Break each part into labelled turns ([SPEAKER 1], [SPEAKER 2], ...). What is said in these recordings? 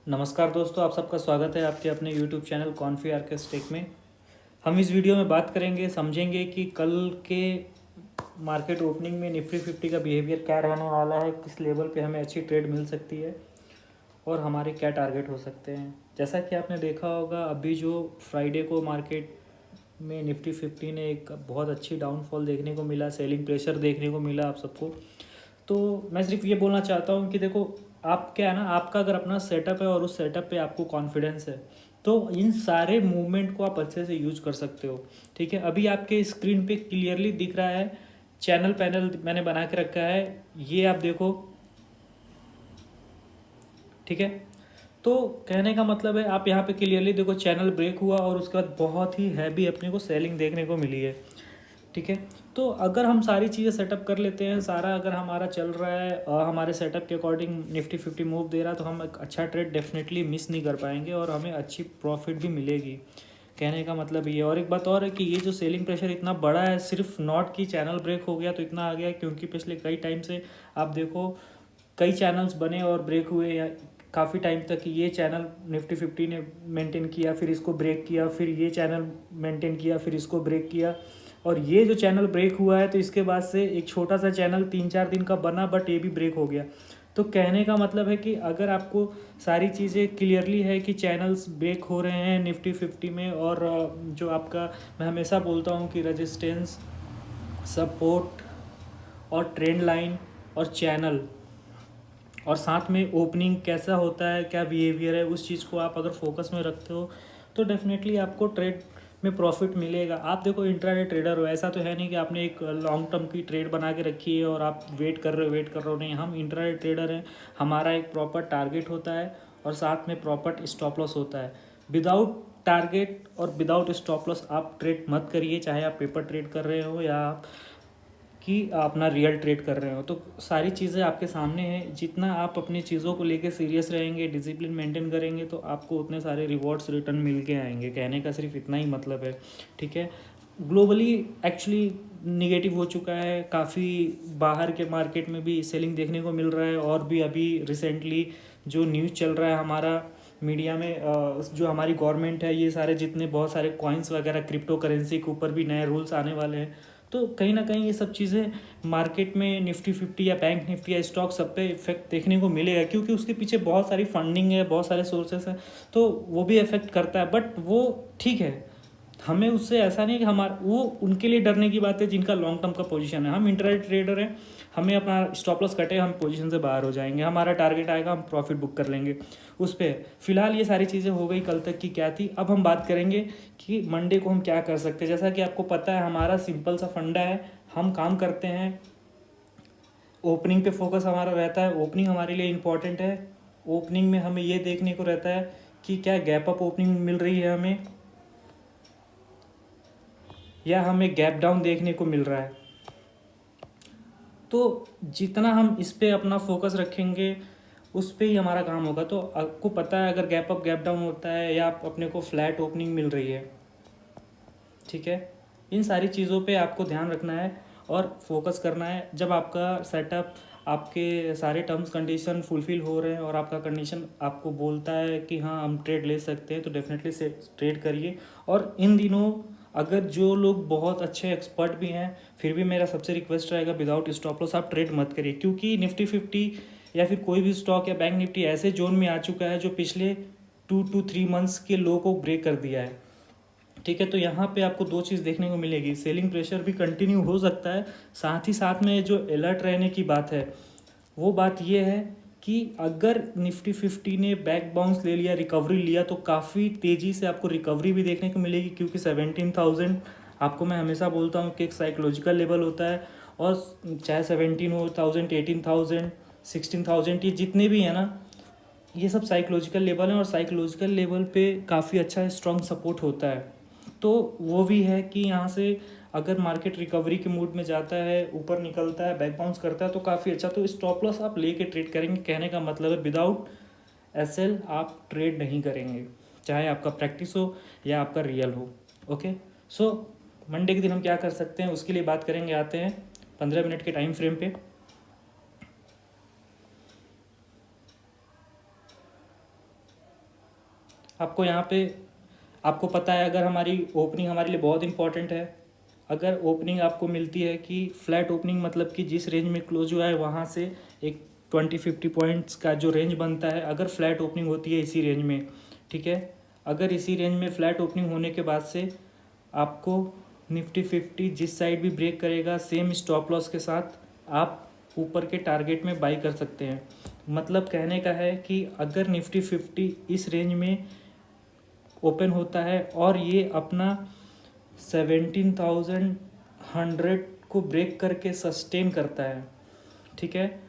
[SPEAKER 1] नमस्कार दोस्तों, आप सबका स्वागत है आपके अपने YouTube चैनल कॉन्फी आर्केस टेक में। हम इस वीडियो में बात करेंगे, समझेंगे कि कल के मार्केट ओपनिंग में निफ्टी 50 का बिहेवियर क्या रहने वाला है, किस लेवल पे हमें अच्छी ट्रेड मिल सकती है और हमारे क्या टारगेट हो सकते हैं। जैसा कि आपने देखा होगा, अभी जो फ्राइडे को मार्केट में निफ्टी 50 ने एक बहुत अच्छी डाउनफॉल देखने को मिला, सेलिंग प्रेशर देखने को मिला आप सबको। तो मैं सिर्फ ये बोलना चाहता हूँ कि देखो, आप क्या है ना, आपका अगर अपना सेटअप है और उस सेटअप पे आपको कॉन्फिडेंस है तो इन सारे मूवमेंट को आप अच्छे से यूज कर सकते हो। ठीक है, अभी आपके स्क्रीन पे क्लियरली दिख रहा है, चैनल पैनल मैंने बना के रखा है, ये आप देखो। ठीक है, तो कहने का मतलब है, आप यहाँ पे क्लियरली देखो, चैनल ब्रेक हुआ और उसके बाद बहुत ही हैवी अपने को सेलिंग देखने को मिली है। ठीक है, तो अगर हम सारी चीज़ें सेटअप कर लेते हैं, सारा अगर हमारा चल रहा है हमारे सेटअप के अकॉर्डिंग निफ्टी 50 मूव दे रहा है, तो हम एक अच्छा ट्रेड डेफिनेटली मिस नहीं कर पाएंगे और हमें अच्छी प्रॉफिट भी मिलेगी। कहने का मतलब ये। और एक बात और है कि ये जो सेलिंग प्रेशर इतना बड़ा है, सिर्फ नॉट की चैनल ब्रेक हो गया तो इतना आ गया, क्योंकि पिछले कई टाइम से आप देखो, कई चैनल्स बने और ब्रेक हुए, या काफ़ी टाइम तक ये चैनल निफ्टी 50 ने मेंटेन किया, फिर इसको ब्रेक किया, फिर ये चैनल मेंटेन किया, फिर इसको ब्रेक किया, और ये जो चैनल ब्रेक हुआ है तो इसके बाद से एक छोटा सा चैनल 3-4 दिन का बना, बट ये भी ब्रेक हो गया। तो कहने का मतलब है कि अगर आपको सारी चीज़ें क्लियरली है कि चैनल्स ब्रेक हो रहे हैं निफ्टी 50 में, और जो आपका, मैं हमेशा बोलता हूँ कि रेजिस्टेंस, सपोर्ट और ट्रेंड लाइन और चैनल, और साथ में ओपनिंग कैसा होता है, क्या बिहेवियर है, उस चीज़ को आप अगर फोकस में रखते हो तो डेफिनेटली आपको ट्रेड में प्रॉफिट मिलेगा। आप देखो, इंट्राडे ट्रेडर हो, ऐसा तो है नहीं कि आपने एक लॉन्ग टर्म की ट्रेड बना के रखी है और आप वेट कर रहे हो। नहीं, हम इंट्राडे ट्रेडर हैं, हमारा एक प्रॉपर टारगेट होता है और साथ में प्रॉपर स्टॉप लॉस होता है। विदाउट टारगेट और विदाउट स्टॉप लॉस आप ट्रेड मत करिए, चाहे आप पेपर ट्रेड कर रहे हो या आप कि अपना रियल ट्रेड कर रहे हो। तो सारी चीज़ें आपके सामने हैं, जितना आप अपनी चीज़ों को लेके सीरियस रहेंगे, डिसिप्लिन मेंटेन करेंगे, तो आपको उतने सारे रिवॉर्ड्स रिटर्न मिल के आएंगे। कहने का सिर्फ इतना ही मतलब है। ठीक है, ग्लोबली एक्चुअली निगेटिव हो चुका है, काफ़ी बाहर के मार्केट में भी सेलिंग देखने को मिल रहा है, और भी अभी रिसेंटली जो न्यूज़ चल रहा है हमारा मीडिया में, जो हमारी गवर्नमेंट है, ये सारे जितने बहुत सारे कॉइन्स वगैरह क्रिप्टो करेंसी के ऊपर भी नए रूल्स आने वाले हैं। तो कहीं ना कहीं ये सब चीज़ें मार्केट में निफ्टी 50 या बैंक निफ्टी या स्टॉक सब पे इफेक्ट देखने को मिलेगा, क्योंकि उसके पीछे बहुत सारी फंडिंग है, बहुत सारे सोर्सेस हैं, तो वो भी इफेक्ट करता है। बट वो ठीक है, हमें उससे ऐसा नहीं कि हमारा, वो उनके लिए डरने की बात है जिनका लॉन्ग टर्म का पोजीशन है। हम इंट्राडे ट्रेडर हैं, हमें अपना स्टॉप लॉस कटे, हम पोजीशन से बाहर हो जाएंगे, हमारा टारगेट आएगा, हम प्रॉफिट बुक कर लेंगे उस पर। फिलहाल ये सारी चीज़ें हो गई कल तक की क्या थी। अब हम बात करेंगे कि मंडे को हम क्या कर सकते हैं। जैसा कि आपको पता है, हमारा सिंपल सा फंडा है, हम काम करते हैं, ओपनिंग पे फोकस हमारा रहता है। ओपनिंग हमारे लिए इम्पॉर्टेंट है। ओपनिंग में हमें ये देखने को रहता है कि क्या गैप अप ओपनिंग मिल रही है हमें, या हमें गैप डाउन देखने को मिल रहा है। तो जितना हम इस पे अपना फोकस रखेंगे, उस पे ही हमारा काम होगा। तो आपको पता है, अगर गैप अप गैप डाउन होता है, या आप अपने को फ्लैट ओपनिंग मिल रही है, ठीक है, इन सारी चीज़ों पे आपको ध्यान रखना है और फोकस करना है। जब आपका सेटअप, आपके सारे टर्म्स कंडीशन फुलफिल हो रहे हैं और आपका कंडीशन आपको बोलता है कि हाँ हम ट्रेड ले सकते हैं, तो डेफिनेटली से ट्रेड करिए। और इन दिनों अगर जो लोग बहुत अच्छे एक्सपर्ट भी हैं, फिर भी मेरा सबसे रिक्वेस्ट रहेगा, विदाउट स्टॉप लॉस आप ट्रेड मत करिए, क्योंकि निफ्टी 50 या फिर कोई भी स्टॉक या बैंक निफ्टी ऐसे जोन में आ चुका है जो पिछले 2 to 3 मंथ्स के लो को ब्रेक कर दिया है। ठीक है, तो यहाँ पे आपको दो चीज़ देखने को मिलेगी, सेलिंग प्रेशर भी कंटिन्यू हो सकता है, साथ ही साथ में जो अलर्ट रहने की बात है, वो बात ये है कि अगर निफ्टी 50 ने बैक बाउंस ले लिया, रिकवरी लिया, तो काफ़ी तेज़ी से आपको रिकवरी भी देखने को मिलेगी, क्योंकि 17,000 आपको मैं हमेशा बोलता हूँ कि एक साइकोलॉजिकल लेवल होता है। और चाहे 17 हो, 1000, 18,000, 16,000, ये जितने भी हैं ना, ये सब साइकोलॉजिकल लेवल हैं, और साइकोलॉजिकल लेवल पे काफ़ी अच्छा स्ट्रॉन्ग सपोर्ट होता है। तो वो भी है कि यहाँ से अगर मार्केट रिकवरी के मूड में जाता है, ऊपर निकलता है, बैक बाउंस करता है, तो काफ़ी अच्छा। तो स्टॉप लॉस आप लेके ट्रेड करेंगे, कहने का मतलब है विदाउट एसएल आप ट्रेड नहीं करेंगे, चाहे आपका प्रैक्टिस हो या आपका रियल हो। ओके, सो मंडे के दिन हम क्या कर सकते हैं, उसके लिए बात करेंगे। आते हैं 15 मिनट के टाइम फ्रेम पे। आपको यहाँ पे आपको पता है, अगर हमारी ओपनिंग हमारे लिए बहुत इंपॉर्टेंट है। अगर ओपनिंग आपको मिलती है कि फ्लैट ओपनिंग, मतलब कि जिस रेंज में क्लोज हुआ है वहाँ से एक 20-50 पॉइंट्स का जो रेंज बनता है, अगर फ्लैट ओपनिंग होती है इसी रेंज में, ठीक है, अगर इसी रेंज में फ्लैट ओपनिंग होने के बाद से आपको निफ्टी 50 जिस साइड भी ब्रेक करेगा, सेम स्टॉप लॉस के साथ आप ऊपर के टारगेट में बाई कर सकते हैं। मतलब कहने का है कि अगर निफ्टी 50 इस रेंज में ओपन होता है और ये अपना 17,100 को ब्रेक करके सस्टेन करता है, ठीक है,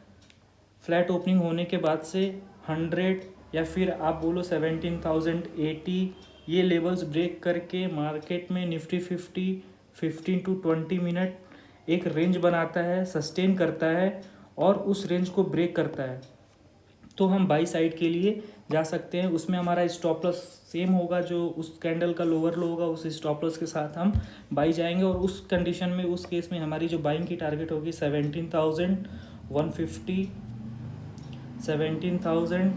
[SPEAKER 1] फ्लैट ओपनिंग होने के बाद से 100 या फिर आप बोलो 17,080, ये लेवल्स ब्रेक करके मार्केट में निफ्टी 50 15 to 20 मिनट एक रेंज बनाता है, सस्टेन करता है और उस रेंज को ब्रेक करता है, तो हम बाई साइड के लिए जा सकते हैं। उसमें हमारा स्टॉप लॉस सेम होगा, जो उस कैंडल का लोअर लो होगा उस स्टॉप लॉस के साथ हम बाई जाएंगे। और उस कंडीशन में, उस केस में हमारी जो बाइंग की टारगेट होगी 17,150, 17,200।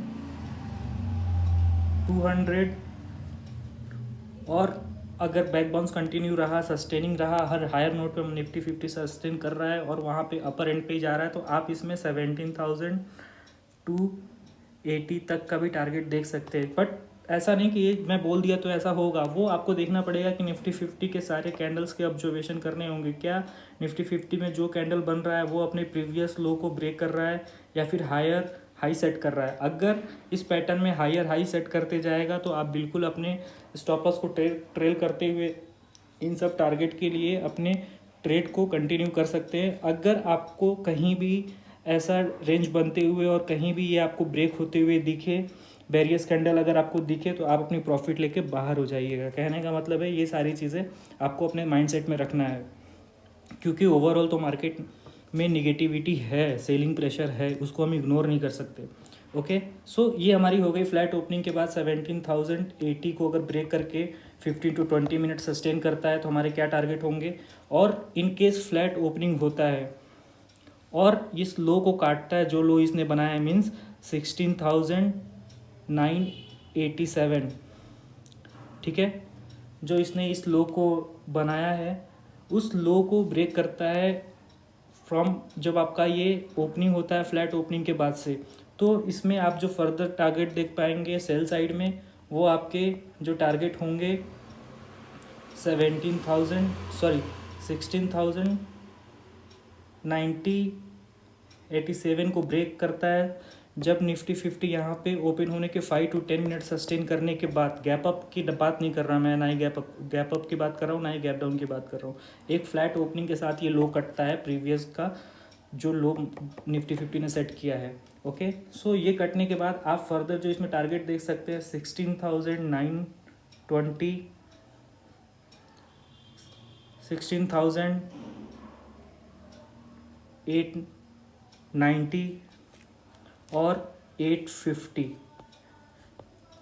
[SPEAKER 1] और अगर बैक बाउंस कंटिन्यू रहा, सस्टेनिंग रहा, हर हायर नोट पे निफ्टी 50 सस्टेन कर रहा है और वहाँ पे अपर एंड पे ही जा रहा है, तो आप इसमें 17,280 तक का भी टारगेट देख सकते हैं। बट ऐसा नहीं कि ये मैं बोल दिया तो ऐसा होगा, वो आपको देखना पड़ेगा कि निफ्टी 50 के सारे कैंडल्स के ऑब्जर्वेशन करने होंगे। क्या निफ्टी 50 में जो कैंडल बन रहा है वो अपने प्रीवियस लो को ब्रेक कर रहा है या फिर हायर हाई सेट कर रहा है। अगर इस पैटर्न में हायर हाई सेट करते जाएगा तो आप बिल्कुल अपने स्टॉप लॉस को ट्रेल करते हुए इन सब टारगेट के लिए अपने ट्रेड को कंटिन्यू कर सकते हैं। अगर आपको कहीं भी ऐसा रेंज बनते हुए और कहीं भी ये आपको ब्रेक होते हुए दिखे, बैरियस कैंडल अगर आपको दिखे, तो आप अपनी प्रॉफिट लेके बाहर हो जाइएगा। कहने का मतलब है ये सारी चीज़ें आपको अपने माइंडसेट में रखना है, क्योंकि ओवरऑल तो मार्केट में निगेटिविटी है, सेलिंग प्रेशर है, उसको हम इग्नोर नहीं कर सकते। ओके, सो ये हमारी हो गई फ्लैट ओपनिंग के बाद 17,080 को अगर ब्रेक करके 15 to 20 मिनट सस्टेन करता है तो हमारे क्या टारगेट होंगे। और इन केस फ्लैट ओपनिंग होता है और इस लो को काटता है, जो लो इसने बनाया है, मीन्स 16,987, ठीक है, जो इसने इस लो को बनाया है उस लो को ब्रेक करता है फ्रॉम, जब आपका ये ओपनिंग होता है फ्लैट ओपनिंग के बाद से, तो इसमें आप जो फर्दर टारगेट देख पाएंगे सेल साइड में, वो आपके जो टारगेट होंगे 16,987 को ब्रेक करता है। जब निफ्टी 50 यहाँ पे ओपन होने के 5 to 10 मिनट सस्टेन करने के बाद, गैप अप की बात नहीं कर रहा मैं, ना ही गैप अप की बात कर रहा हूँ, ना ही गैप डाउन की बात कर रहा हूँ, एक फ्लैट ओपनिंग के साथ ये लो कटता है प्रीवियस का जो लो निफ्टी 50 ने सेट किया है। ओके, सो ये कटने के बाद आप फर्दर जो इसमें टारगेट देख सकते हैं 16,920, 16,890 और 850।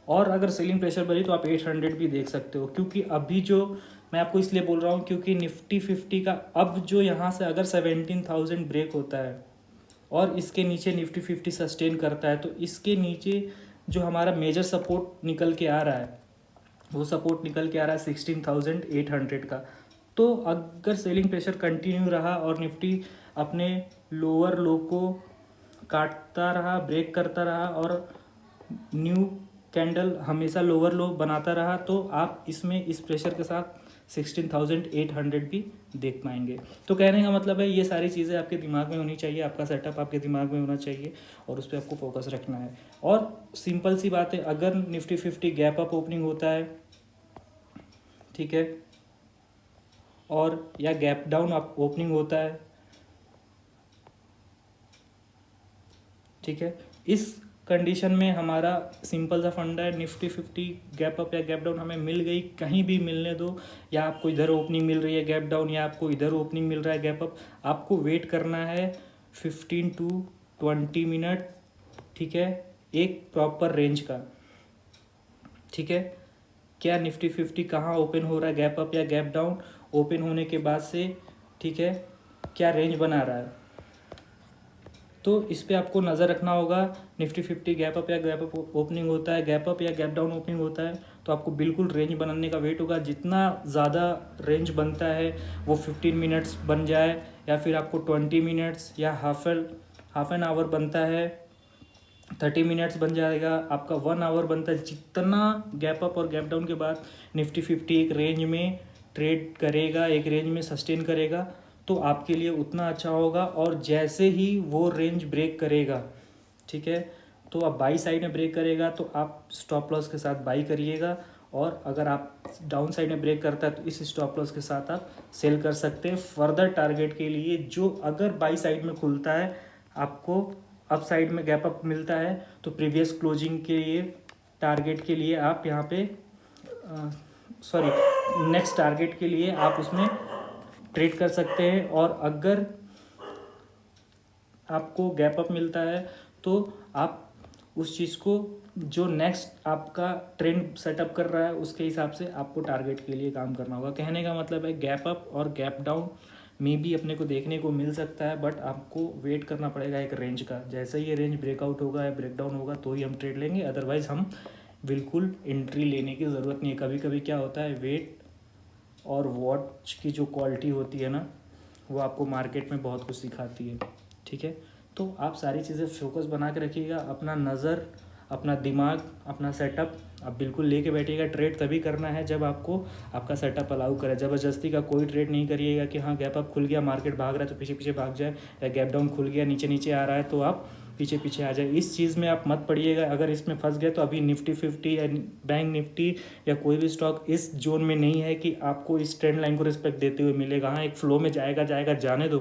[SPEAKER 1] और अगर सेलिंग प्रेशर बढ़ी तो आप 800 भी देख सकते हो, क्योंकि अभी जो मैं आपको इसलिए बोल रहा हूँ क्योंकि निफ्टी 50 का अब जो यहाँ से अगर 17,000 ब्रेक होता है और इसके नीचे निफ्टी 50 सस्टेन करता है, तो इसके नीचे जो हमारा मेजर सपोर्ट निकल के आ रहा है, वो सपोर्ट निकल के आ रहा है 16,800 का। तो अगर सेलिंग प्रेशर कंटिन्यू रहा और निफ्टी अपने लोअर लो को काटता रहा, ब्रेक करता रहा और न्यू कैंडल हमेशा लोअर लो बनाता रहा, तो आप इसमें इस प्रेशर के साथ 16,800 भी देख पाएंगे। तो कहने का मतलब है ये सारी चीज़ें आपके दिमाग में होनी चाहिए, आपका सेटअप आपके दिमाग में होना चाहिए और उस पर आपको फोकस रखना है। और सिंपल सी बात है, अगर निफ्टी 50 गैप अप ओपनिंग होता है, ठीक है, और या गैप डाउन ओपनिंग होता है, ठीक है, इस कंडीशन में हमारा सिंपल सा फंडा है, निफ्टी 50 गैप अप या गैप डाउन हमें मिल गई, कहीं भी मिलने दो, या आपको इधर ओपनिंग मिल रही है गैप डाउन या आपको इधर ओपनिंग मिल रहा है गैप अप, आपको वेट करना है 15 to 20 मिनट, ठीक है, एक प्रॉपर रेंज का, ठीक है। क्या निफ्टी 50 कहाँ ओपन हो रहा है, गैप अप या गैप डाउन, ओपन होने के बाद से, ठीक है, क्या रेंज बना रहा है, तो इस पे आपको नज़र रखना होगा। निफ्टी 50 गैप अप या गैप अप ओपनिंग होता है, गैप अप या गैप डाउन ओपनिंग होता है, तो आपको बिल्कुल रेंज बनाने का वेट होगा। जितना ज़्यादा रेंज बनता है वो 15 मिनट्स बन जाए, या फिर आपको 20 मिनट्स या हाफ एन आवर बनता है, 30 मिनट्स बन जाएगा, आपका 1 आवर बनता है। जितना गैप अप और गैप डाउन के बाद निफ्टी 50 एक रेंज में ट्रेड करेगा, एक रेंज में सस्टेन करेगा, तो आपके लिए उतना अच्छा होगा। और जैसे ही वो रेंज ब्रेक करेगा, ठीक है, तो आप बाई साइड में ब्रेक करेगा तो आप स्टॉप लॉस के साथ बाई करिएगा, और अगर आप डाउन साइड में ब्रेक करता है तो इस स्टॉप लॉस के साथ आप सेल कर सकते हैं फर्दर टारगेट के लिए। जो अगर बाई साइड में खुलता है, आपको अप साइड में गैप अप मिलता है, तो प्रीवियस क्लोजिंग के लिए टारगेट के लिए आप यहाँ पे नेक्स्ट टारगेट के लिए आप उसमें ट्रेड कर सकते हैं। और अगर आपको गैप अप मिलता है तो आप उस चीज़ को जो नेक्स्ट आपका ट्रेंड सेटअप कर रहा है उसके हिसाब से आपको टारगेट के लिए काम करना होगा। कहने का मतलब है गैप अप और गैप डाउन में भी अपने को देखने को मिल सकता है, बट आपको वेट करना पड़ेगा एक रेंज का। जैसे ही ये रेंज ब्रेकआउट होगा या ब्रेकडाउन होगा तो ही हम ट्रेड लेंगे, अदरवाइज हम बिल्कुल एंट्री लेने की ज़रूरत नहीं है। कभी कभी क्या होता है, वेट और वॉच की जो क्वालिटी होती है ना, वो आपको मार्केट में बहुत कुछ सिखाती है, ठीक है। तो आप सारी चीज़ें फोकस बना के रखिएगा, अपना नज़र, अपना दिमाग, अपना सेटअप आप बिल्कुल लेके बैठिएगा। ट्रेड तभी करना है जब आपको आपका सेटअप अलाउ करे। ज़बरदस्ती का कोई ट्रेड नहीं करिएगा कि हाँ गैप अप खुल गया, मार्केट भाग रहा है तो पीछे पीछे भाग जाए, या गैप डाउन खुल गया नीचे नीचे आ रहा है तो आप पीछे पीछे आ जाए। इस चीज़ में आप मत पड़िएगा। अगर इसमें फंस गए तो अभी निफ्टी 50 या बैंक निफ्टी या कोई भी स्टॉक इस जोन में नहीं है कि आपको इस ट्रेंड लाइन को रिस्पेक्ट देते हुए मिलेगा। हाँ, एक फ्लो में जाएगा जाने दो,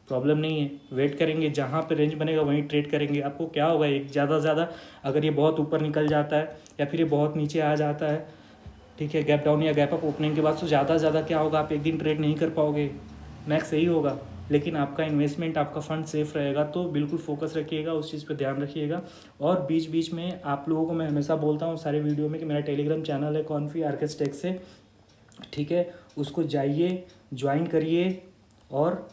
[SPEAKER 1] प्रॉब्लम नहीं है। वेट करेंगे, जहाँ पे रेंज बनेगा वहीं ट्रेड करेंगे। आपको क्या होगा, एक ज़्यादा से ज़्यादा अगर ये बहुत ऊपर निकल जाता है या फिर ये बहुत नीचे आ जाता है, ठीक है, गैप डाउन या गैप अप ओपनिंग के बाद, तो ज़्यादा से ज़्यादा क्या होगा, आप एक दिन ट्रेड नहीं कर पाओगे, मैक्स यही होगा। लेकिन आपका इन्वेस्टमेंट, आपका फंड सेफ रहेगा। तो बिल्कुल फोकस रखिएगा, उस चीज़ पे ध्यान रखिएगा। और बीच बीच में आप लोगों को मैं हमेशा बोलता हूँ सारे वीडियो में कि मेरा टेलीग्राम चैनल है कॉन्फी आर्किटेक्ट से, ठीक है, उसको जाइए, ज्वाइन करिए। और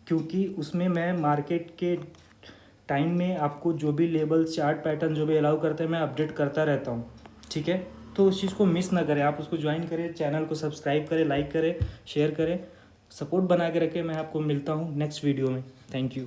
[SPEAKER 1] क्योंकि उसमें मैं मार्केट के टाइम में आपको जो भी लेवल, चार्ट पैटर्न जो भी अलाउ करते हैं मैं अपडेट करता रहता हूँ, ठीक है। तो उस चीज़ को मिस ना करें, आप उसको ज्वाइन करें, चैनल को सब्सक्राइब करें, लाइक करें, शेयर करें, सपोर्ट बना के रखें। मैं आपको मिलता हूँ नेक्स्ट वीडियो में। Thank you.